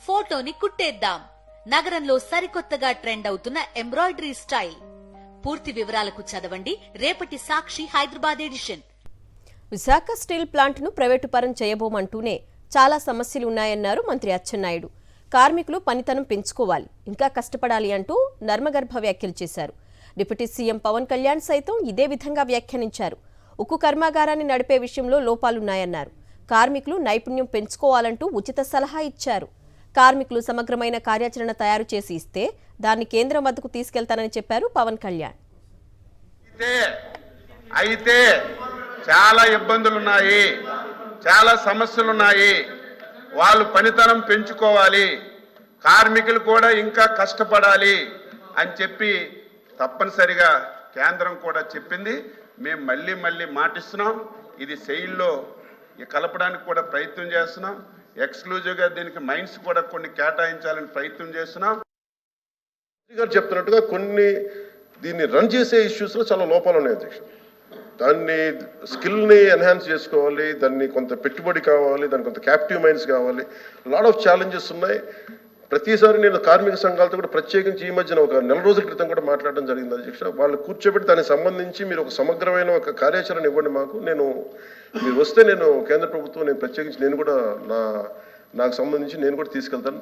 ఫోటోని కుట్టేద్దాం. నగరంలో సరికొత్తగా ట్రెండ్ అవుతున్న ఎంబ్రాయిడరీ స్టైల్. పూర్తి వివరాలకు చదవండి రేపటి సాక్షి హైదరాబాద్ ఎడిషన్. విశాఖ స్టీల్ ప్లాంట్ను ప్రైవేటు పరం చేయబోమంటూనే చాలా సమస్యలున్నాయన్నారు మంత్రి అచ్చెన్నాయుడు. కార్మికులు పనితనం పెంచుకోవాలి, ఇంకా కష్టపడాలి అంటూ నర్మగర్భ వ్యాఖ్యలు చేశారు. డిప్యూటీ సీఎం పవన్ కళ్యాణ్ సైతం ఇదే విధంగా వ్యాఖ్యానించారు. ఉక్కు కర్మాగారాన్ని నడిపే విషయంలో లోపాలున్నాయన్నారు. కార్మికులు నైపుణ్యం పెంచుకోవాలంటూ ఉచిత సలహా ఇచ్చారు. కార్మికులు సమగ్రమైన కార్యాచరణ తయారు చేసి ఇస్తే దాన్ని కేంద్రం వద్దకు తీసుకెళ్తానని చెప్పారు పవన్ కళ్యాణ్. అయితే చాలా ఇబ్బందులున్నాయి, చాలా సమస్యలున్నాయి. వాళ్ళు పనితనం పెంచుకోవాలి, కార్మికులు కూడా ఇంకా కష్టపడాలి అని చెప్పి తప్పనిసరిగా కేంద్రం కూడా చెప్పింది. మేము మళ్ళీ మాటిస్తున్నాం. ఇది సెయిల్లో కలపడానికి కూడా ప్రయత్నం చేస్తున్నాం. ఎక్స్క్లూజివ్గా దీనికి మైన్స్ కూడా కొన్ని కేటాయించాలని ప్రయత్నం చేస్తున్నాం. గారు చెప్తున్నట్టుగా కొన్ని దీన్ని రన్ చేసే ఇష్యూస్లో చాలా లోపాలు ఉన్నాయి అధ్యక్ష. దాన్ని స్కిల్ని ఎన్హాన్స్ చేసుకోవాలి, దాన్ని కొంత పెట్టుబడి కావాలి, దానికి కొంత క్యాప్టివ్ మైన్స్ కావాలి. లాట్ ఆఫ్ ఛాలెంజెస్ ఉన్నాయి. ప్రతిసారి నేను కార్మిక సంఘాలతో కూడా ప్రత్యేకించి ఈ మధ్యన ఒక నెల రోజుల క్రితం కూడా మాట్లాడడం జరిగింది అధ్యక్ష. వాళ్ళు కూర్చోబెట్టి దానికి సంబంధించి మీరు ఒక సమగ్రమైన ఒక కార్యాచరణ ఇవ్వండి మాకు. మీరు వస్తే నేను కేంద్ర ప్రభుత్వం ప్రత్యేకించి నేను కూడా నాకు సంబంధించి నేను కూడా తీసుకెళ్తాను.